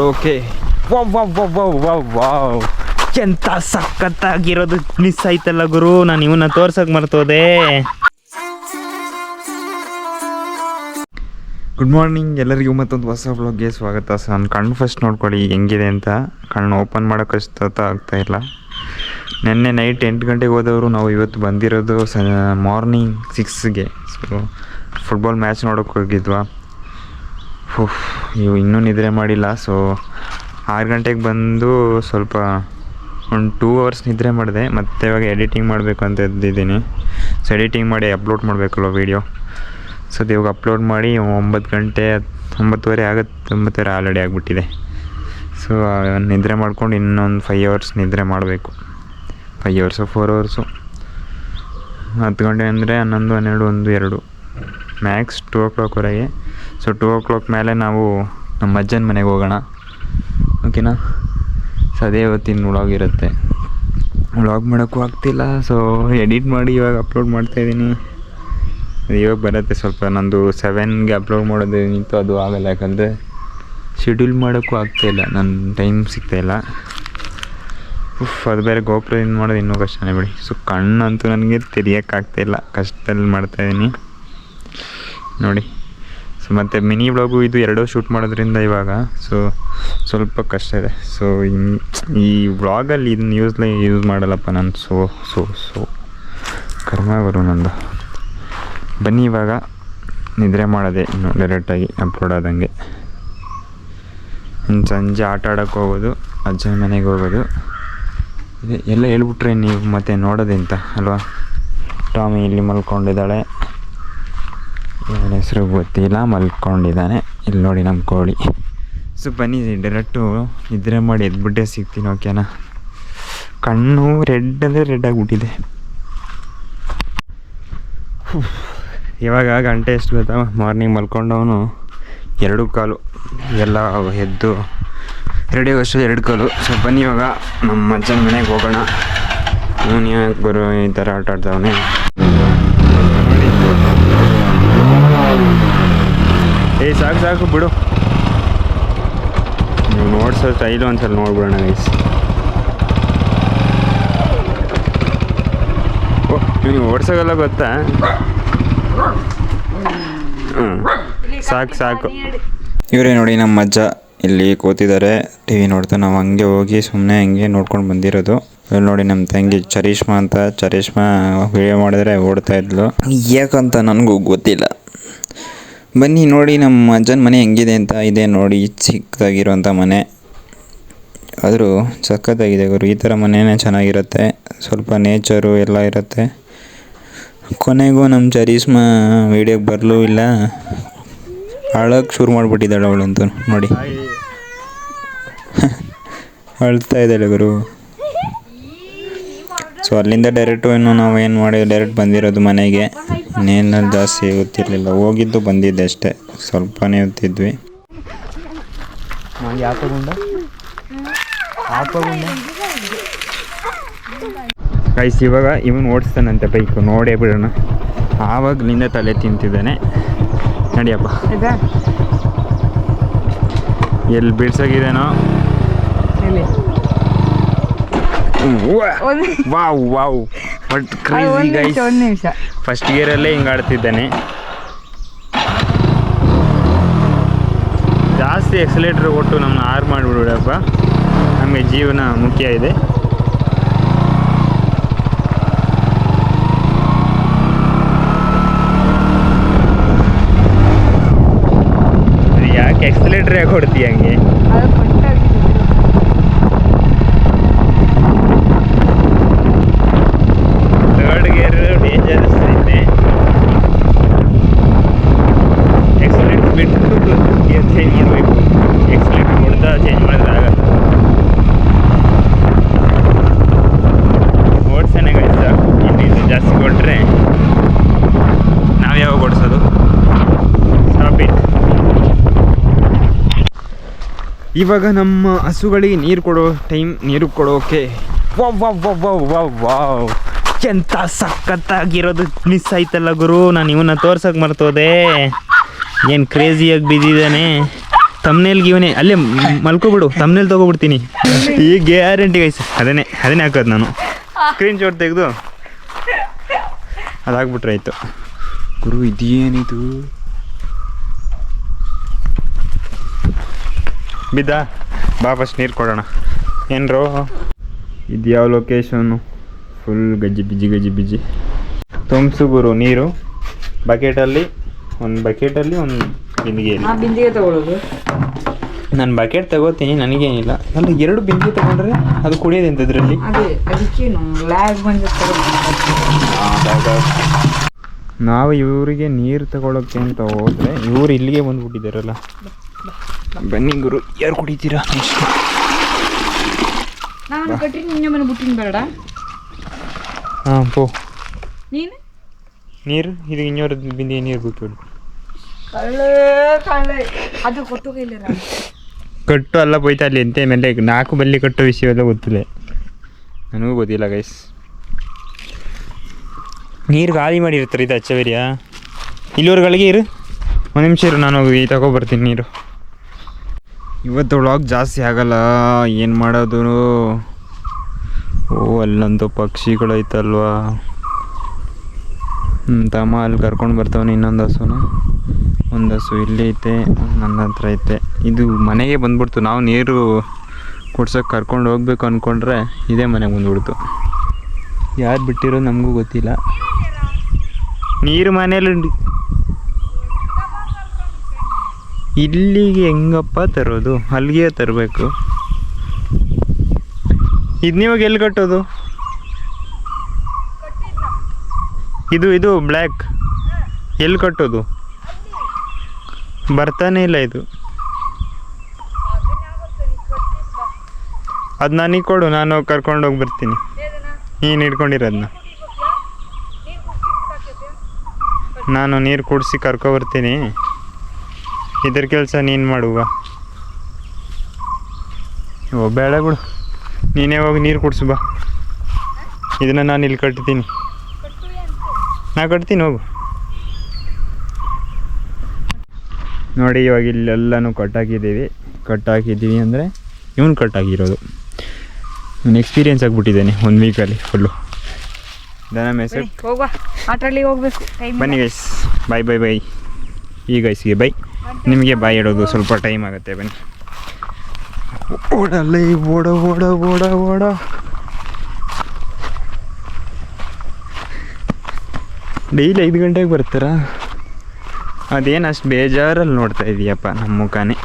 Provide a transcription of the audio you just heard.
Okay wow ಎಂತ ಸಖತ್ತಾಗಿರೋದು miss ಆಯ್ತಲ್ಲ ಗುರು. ನಾನು ಇವನ್ನ ತೋರ್ಸಕ್ ಮರ್ತೋದೆ. ಗುಡ್ ಮಾರ್ನಿಂಗ್ ಎಲ್ಲರಿಗೂ ಮತ್ತೊಂದು ಹೊಸ ವ್ಲಾಗ್ಗೆ ಸ್ವಾಗತ. ನನ್ನ ಕಣ್ಣು ಫಸ್ಟ್ ನೋಡ್ಕೊಳ್ಳಿ ಹೆಂಗಿದೆ ಅಂತ. ಕಣ್ಣು ಓಪನ್ ಮಾಡೋಕ್ಕಷ್ಟು ಆಗ್ತಾಯಿಲ್ಲ. ನೆನ್ನೆ ನೈಟ್ 8 ಗಂಟೆಗೆ ಹೋದವರು ನಾವು ಇವತ್ತು ಬಂದಿರೋದು ಮಾರ್ನಿಂಗ್ 6ಗೆ. ಸೊ ಫುಟ್ಬಾಲ್ ಮ್ಯಾಚ್ ನೋಡೋಕೆ ಹೋಗಿದ್ವಾ. ಇವು ಇನ್ನೂ ನಿದ್ರೆ ಮಾಡಿಲ್ಲ. ಸೊ 6 ಗಂಟೆಗೆ ಬಂದು ಸ್ವಲ್ಪ ಒಂದು 2 ಅವರ್ಸ್ ನಿದ್ರೆ ಮಾಡಿದೆ. ಮತ್ತು ಇವಾಗ ಎಡಿಟಿಂಗ್ ಮಾಡಬೇಕು ಅಂತ ಎದ್ದಿದ್ದೀನಿ. ಸೊ ಎಡಿಟಿಂಗ್ ಮಾಡಿ ಅಪ್ಲೋಡ್ ಮಾಡಬೇಕಲ್ವ ವೀಡಿಯೋ. ಸೊ ಅದು ಇವಾಗ ಅಪ್ಲೋಡ್ ಮಾಡಿ 9 ಗಂಟೆ 9:30 ಆಗುತ್ತೆ. 9:30 ಆಲ್ರೆಡಿ ಆಗಿಬಿಟ್ಟಿದೆ. ಸೊ ನಿದ್ರೆ ಮಾಡ್ಕೊಂಡು ಇನ್ನೊಂದು 5 ಅವರ್ಸ್ ನಿದ್ರೆ ಮಾಡಬೇಕು. 5 ಅವರ್ಸು 4 ಅವರ್ಸು 10 ಗಂಟೆ ಅಂದರೆ 11, 12, 1, 2 ಮ್ಯಾಕ್ಸ್ 2 o'clockವರೆಗೆ. ಸೊ 2 o'clock ಮೇಲೆ ನಾವು ನಮ್ಮ ಅಜ್ಜನ ಮನೆಗೆ ಹೋಗೋಣ, ಓಕೆನಾ. ಸೊ ಅದೇ ಇವತ್ತಿನ ವ್ಲಾಗ್ ಇರುತ್ತೆ. ವ್ಲಾಗ್ ಮಾಡೋಕ್ಕೂ ಆಗ್ತಿಲ್ಲ. ಸೊ ಎಡಿಟ್ ಮಾಡಿ ಇವಾಗ ಅಪ್ಲೋಡ್ ಮಾಡ್ತಾಯಿದ್ದೀನಿ. ಇವಾಗ ಬರುತ್ತೆ. ಸ್ವಲ್ಪ ನಂದು 7ಗೆ ಅಪ್ಲೋಡ್ ಮಾಡೋದೇನಿತ್ತು ಅದು ಆಗಲ್ಲ, ಯಾಕಂದರೆ ಶೆಡ್ಯೂಲ್ ಮಾಡೋಕ್ಕೂ ಆಗ್ತಾಯಿಲ್ಲ, ನನ್ನ ಟೈಮ್ ಸಿಗ್ತಾಯಿಲ್ಲ. ಅದು ಬೇರೆ ಗೋಪುರದಿಂದ ಮಾಡೋದು ಇನ್ನೂ ಕಷ್ಟನೇ ಬಿಡಿ. ಸೊ ಕಣ್ಣಂತೂ ನನಗೆ ತೆರೆಯೋಕ್ಕಾಗ್ತಾಯಿಲ್ಲ, ಕಷ್ಟದಲ್ಲಿ ಮಾಡ್ತಾಯಿದ್ದೀನಿ ನೋಡಿ. ಸೊ ಮತ್ತು ಮಿನಿ ವ್ಲಾಗು ಇದು 2 ಶೂಟ್ ಮಾಡೋದ್ರಿಂದ ಇವಾಗ ಸ್ವಲ್ಪ ಕಷ್ಟ ಇದೆ. ಸೊ ಈ ವ್ಲಾಗಲ್ಲಿ ಇದನ್ನ ಯೂಸ್ ಮಾಡಲ್ಲಪ್ಪ ನಾನು. ಸೊ ಕರ್ಮ ಬರು ನಂದು. ಬನ್ನಿ ಇವಾಗ ನಿದ್ರೆ ಮಾಡೋದೆ ಇನ್ನು ಡೈರೆಕ್ಟಾಗಿ ಅಪ್ಲೋಡ್ ಆದಂಗೆ. ಇನ್ನು ಸಂಜೆ ಆಟ ಆಡೋಕ್ಕೆ ಹೋಗೋದು, ಅಜ್ಜನ ಮನೆಗೆ ಹೋಗೋದು. ಎಲ್ಲ ಹೇಳ್ಬಿಟ್ರೆ ನೀವು ಮತ್ತೆ ನೋಡೋದಿಂತ ಅಲ್ವಾ. ಟಾಮಿ ಇಲ್ಲಿ ಮಲ್ಕೊಂಡಿದ್ದಾಳೆ, ನನ್ನ ಹೆಸರು ಗೊತ್ತಿಲ್ಲ, ಮಲ್ಕೊಂಡಿದ್ದಾನೆ. ಇಲ್ಲಿ ನೋಡಿ ನಮ್ಮ ಕೋಳಿ. ಸೊ ಬನ್ನಿ ಡೈರೆಕ್ಟು ನಿದ್ರೆ ಮಾಡಿ ಎದ್ಬಿಟ್ಟೆ ಸಿಗ್ತೀನಿ, ಓಕೆನಾ. ಕಣ್ಣು ರೆಡ್ ಅಂದರೆ ರೆಡ್ ಆಗಿಬಿಟ್ಟಿದೆ. ಇವಾಗ ಗಂಟೆ ಎಷ್ಟು ಗೊತ್ತಾ? ಮಾರ್ನಿಂಗ್ ಮಲ್ಕೊಂಡವನು 2:15 ಎಲ್ಲ ಎದ್ದು ರೆಡಿ ಆಗೋಷ್ಟು 2:15. ಸೊ ಬನ್ನಿ ಇವಾಗ ನಮ್ಮ ಅಜ್ಜನ ಮನೆಗೆ ಹೋಗೋಣ. ಅವನು ಯಾಕೆ ಬರೋ ಈ ಥರ ಆಟ ಆಡ್ತಾವನೆ. ಸಾಕು ಬಿಡು. ನೀವು ನೋಡ್ಸೋ ಸ್ಟೈಲು ಒಂದ್ಸಲ ನೋಡ್ಬಿಡೋಣ ಗೈಸ್. ನೀವು ಓಡ್ಸೋಗಲ್ಲ ಗೊತ್ತಾ? ಸಾಕು. ಇವರೇ ನೋಡಿ ನಮ್ಮ ಅಜ್ಜ ಇಲ್ಲಿ ಕೂತಿದ್ದಾರೆ, TV ನೋಡ್ತಾ. ನಾವು ಹಂಗೆ ಹೋಗಿ ಸುಮ್ಮನೆ ಹಂಗೆ ನೋಡ್ಕೊಂಡು ಬಂದಿರೋದು. ಇಲ್ಲಿ ನೋಡಿ ನಮ್ಮ ತಂಗಿ ಚರಿಷ್ಮಾ ಅಂತ. ಚರಿಷ್ಮಾ ವಿಡಿಯೋ ಮಾಡಿದ್ರೆ ಓಡ್ತಾ ಇದ್ಲು, ಯಾಕಂತ ನನಗೂ ಗೊತ್ತಿಲ್ಲ. ಬನ್ನಿ ನೋಡಿ ನಮ್ಮ ಅಜ್ಜನ ಮನೆ ಹೆಂಗಿದೆ ಅಂತ. ಇದೆ ನೋಡಿ ಚಿಕ್ಕದಾಗಿರೋಂಥ ಮನೆ, ಆದರೂ ಸಖತ್ತಾಗಿದೆ ಗುರು. ಈ ಥರ ಮನೆಯೇ ಚೆನ್ನಾಗಿರುತ್ತೆ, ಸ್ವಲ್ಪ ನೇಚರು ಎಲ್ಲ ಇರುತ್ತೆ. ಕೊನೆಗೂ ನಮ್ಮ ಚರಿಷ್ಮಾ ವೀಡಿಯೋಗೆ ಬರಲೂ ಇಲ್ಲ, ಅಳಕ್ಕೆ ಶುರು ಮಾಡಿಬಿಟ್ಟಿದ್ದಾಳೆ ಅವಳಂತೂ ನೋಡಿ. ಅಳ್ತಾ ಇದ್ದಾಳೆ ಗುರು. ಸೊ ಅಲ್ಲಿಂದ ಡೈರೆಕ್ಟು ಇನ್ನು ನಾವೇನು ಮಾಡಿ ಡೈರೆಕ್ಟ್ ಬಂದಿರೋದು ಮನೆಗೆ. ಇನ್ನೇನು ಜಾಸ್ತಿ ಗೊತ್ತಿರಲಿಲ್ಲ, ಹೋಗಿದ್ದು ಬಂದಿದ್ದೆ ಅಷ್ಟೇ, ಸ್ವಲ್ಪನೇ ಹೊತ್ತಿದ್ವಿ. ಗೈಸ್ ಇವಾಗ ಇವನು ಓಡಿಸ್ತಾನಂತೆ ಬೈಕು, ನೋಡೇ ಬಿಡೋಣ. ಆವಾಗಲಿಂದ ತಲೆ ತಿಂತಿದ್ದಾನೆ. ನಡಿಯಪ್ಪ, ಎಲ್ಲಿ ಬೀಳ್ಸಾಗಿದ್ದೇನೋ. Wow but crazy guys. First ಗೇರಲ್ಲೇ ಹಿಂಗೆ ಆಡ್ತಿದ್ದಾನೆ. ಜಾಸ್ತಿ ಎಕ್ಸಲೇಟ್ರ್ ಕೊಟ್ಟು ನಮ್ಮನ್ನ ಆರ್ ಮಾಡಿಬಿಡಪ್ಪ, ನಮಗೆ ಜೀವನ ಮುಖ್ಯ ಇದೆ. ಯಾಕೆ ಎಕ್ಸಲೇಟ್ರ್ ಯಾಕೆ ಕೊಡ್ತೀಯ ಹಂಗೆ? ಥರ್ಡ್ ಗೇರ್ ಡೇಂಜರಸ್ ಐತೆ. ಎಕ್ಸಲೇಟ್ರ್ ಬಿಟ್ಟು ಗೇರ್ ಚೇಂಜ್ ಮಾಡಬೇಕು. ಎಕ್ಸಲೇಟ್ರ್ ಕೊಡ್ತಾ ಚೇಂಜ್ ಮಾಡಿದ್ರೆ ಆಗಲ್ಲ. ಓಡ್ಸೋಣ ಗೈಸ್. ಇನ್ನಿದು ಜಾಸ್ತಿ ಕೊಟ್ಟರೆ ನಾವು ಯಾವಾಗ ಓಡಿಸೋದು? Stop it. ಇವಾಗ ನಮ್ಮ ಹಸುಗಳಿಗೆ ನೀರು ಕೊಡೋ ಟೈಮ್. ನೀರು ಕೊಡೋಕೆ ವಾವ್ ಎಂತ ಸಖತ್ತಾಗಿರೋದು ಮಿಸ್ ಆಯ್ತಲ್ಲ ಗುರು. ನಾನು ಇವನ್ನ ತೋರ್ಸಕ್ಕೆ ಮರ್ತೋದೆ. ಏನು ಕ್ರೇಜಿಯಾಗಿ ಬಿದ್ದಿದ್ದಾನೆ. ತಮ್ನೇಲ್ಗೆ ಇವನೇ ಅಲ್ಲೇ ಮಲ್ಕೊಬಿಡು, ತಮ್ನೇಲ್ ತೊಗೊಬಿಡ್ತೀನಿ ಈ ಗ್ಯಾರಂಟಿ ಗೈಸ್. ಅದನ್ನೇ ಹಾಕೋದು ನಾನು. ಸ್ಕ್ರೀನ್ ಶಾಟ್ ತೆಗೆದು ಅದಾಗ್ಬಿಟ್ರೆ ಆಯಿತು. ಗುರು ಇದೇನಿದು ಬಿದ್ದ ಬಾ ಫಸ್ಟ್ ನೀರು ಕೊಡೋಣ. ಏನ್ರೋ ಇದು ಯಾವ ಲೊಕೇಶನ್ನು? ಫುಲ್ ಗಜ್ಜಿ ಬಿಜ್ಜಿ ತುಂಬಿಸು ಗುರು ನೀರು ಬಕೆಟಲ್ಲಿ. ಒಂದು ಬಿಂದಿಗೆ ತಗೊಳ್ಳೋದು. ನಾನು ಬಕೆಟ್ ತಗೋತೀನಿ, ನನಗೇನಿಲ್ಲ. ಅಲ್ಲ 2 ಬಿಂದಿಗೆ ತಗೊಂಡ್ರೆ ಅದು ಕುಡಿಯೋದು ಎಂಥದ್ರಲ್ಲಿ? ನಾವು ಇವರಿಗೆ ನೀರು ತಗೊಳಕ್ಕೆ ಅಂತ ಹೋದ್ರೆ ಇವ್ರು ಇಲ್ಲಿಗೆ ಬಂದುಬಿಟ್ಟಿದ್ದಾರಲ್ಲ. ಬನ್ನಿ ಗುರು, ಯಾರು ಕುಡಿತೀರಾ ನೆಕ್ಸ್ಟ್? ಹಾಂ ಪೋ ನೀರು ಇದು ಇನ್ನೂರು ಬಿಂದಿಗೆ ನೀರು ಬಿಟ್ಟು ಕಟ್ಟು ಅಲ್ಲ ಹೋಯ್ತಾ ಅಲ್ಲಿ ಎಂತ ಮೇಲೆ 4 ಬಲ್ಲಿ ಕಟ್ಟೋ ವಿಷಯವೆಲ್ಲ ಗೊತ್ತಿಲ್ಲ, ನನಗೂ ಗೊತ್ತಿಲ್ಲ ಗೈಸ್. ನೀರು ಖಾಲಿ ಮಾಡಿರ್ತಾರೆ ಇದು ಅಚ್ಚವೇರಿಯಾ. ಇಲ್ಲಿವರೆಗಳಿಗೆ ಇರು, 1 ನಿಮಿಷ ಇರು, ನಾನು ಹೋಗಿ ತಗೊಬರ್ತೀನಿ ನೀರು. ಇವತ್ತು ವ್ಲಾಗ್ ಜಾಸ್ತಿ ಆಗಲ್ಲ, ಏನು ಮಾಡೋದು? ಓ ಅಲ್ಲಂತೂ ಪಕ್ಷಿಗಳೈತಲ್ವಾ. ತಮ್ಮ ಅಲ್ಲಿ ಕರ್ಕೊಂಡು ಬರ್ತಾವನೆ ಇನ್ನೊಂದು ಹಸುನ. ಒಂದು ಹಸು ಇಲ್ಲಿ ಐತೆ, ನನ್ನ ಹತ್ರ ಐತೆ. ಇದು ಮನೆಗೆ ಬಂದ್ಬಿಡ್ತು. ನಾವು ನೀರು ಕುಡ್ಸೋಕೆ ಕರ್ಕೊಂಡು ಹೋಗ್ಬೇಕು ಅಂದ್ಕೊಂಡ್ರೆ ಇದೇ ಮನೆಗೆ ಬಂದ್ಬಿಡ್ತು. ಯಾರು ಬಿಟ್ಟಿರೋದು ನಮಗೂ ಗೊತ್ತಿಲ್ಲ. ನೀರು ಮನೇಲಿ ಇಲ್ಲಿಗೆ ಹೆಂಗಪ್ಪ ತರೋದು? ಅಲ್ಲಿಗೆ ತರಬೇಕು. ಇದು ನೀವಾಗ ಎಲ್ಲಿ ಕಟ್ಟೋದು? ಇದು ಬ್ಲ್ಯಾಕ್ ಎಲ್ಲಿ ಕಟ್ಟೋದು? ಬರ್ತಾನೆ ಇಲ್ಲ ಇದು. ಅದು ನನಗೆ ಕೊಡು, ನಾನು ಕರ್ಕೊಂಡೋಗಿ ಬರ್ತೀನಿ. ನೀನು ಹಿಡ್ಕೊಂಡಿರೋದನ್ನ ನಾನು ನೀರು ಕುಡಿಸಿ ಕರ್ಕೊಬರ್ತೀನಿ. ಇದ್ರ ಕೆಲಸ ನೀನು ಮಾಡುವ. ಓ ಬೇಡ ಬಿಡು, ನೀನೇ ಹೋಗಿ ನೀರು ಕುಡಿಸು ಬಾ. ಇದನ್ನು ನಾನು ಇಲ್ಲಿ ಕಟ್ತೀನಿ. ನಾ ಕಟ್ತೀನಿ, ಹೋಗು. ನೋಡಿ ಇವಾಗ ಇಲ್ಲೆಲ್ಲನೂ ಕಟ್ಟಾಕಿದ್ದೀವಿ ಅಂದರೆ ಇವನು ಕಟ್ಟಾಕಿರೋದು. ನಾನು ಎಕ್ಸ್ಪೀರಿಯೆನ್ಸ್ ಆಗಿಬಿಟ್ಟಿದ್ದೇನೆ 1 ವೀಕಲ್ಲಿ ಫುಲ್ಲು. ದನ ಮೆಸೇಜ್ ಹೋಗ್ಬೇಕು. ಬನ್ನಿ ಗೈಸ್, ಬೈ. ಈ ಗೈಸ್ಗೆ ಬೈ, ನಿಮಗೆ ಬಾಯ್ ಇಡೋದು ಸ್ವಲ್ಪ ಟೈಮ್ ಆಗುತ್ತೆ. ಬನ್ನಿ. ಓಡಲ್ಲ ಓಡ ಡೈಲಿ 5 ಗಂಟೆಗೆ ಬರ್ತಾರಾ? ಅದೇನು ಅಷ್ಟು ಬೇಜಾರಲ್ಲಿ ನೋಡ್ತಾ ಇದೀಯಪ್ಪ ನಮ್ಮ ಮುಖಾನೇ.